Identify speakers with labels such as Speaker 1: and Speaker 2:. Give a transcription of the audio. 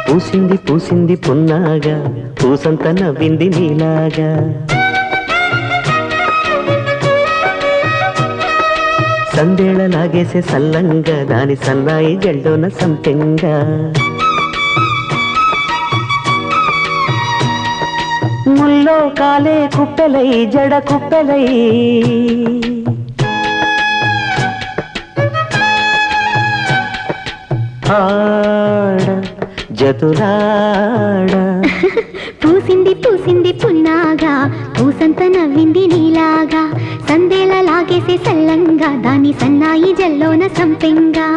Speaker 1: పూసింది పూసింది పున్నాగా పూసంత నవ్వింది నీలాగా సందేళ లాగేసే సల్లంగా దాని సన్నాయి జల్లోన సంపెంగా ముల్లో కాలే కుప్పెలై జడ కుప్పెలై ఆడ జతులాడ
Speaker 2: పూసింది పూసింది పున్నాగా పూసంత నవ్వింది నీలాగా సందేళ లాగేసే సల్లంగా దాని సన్నాయి జల్లోన సంపెంగా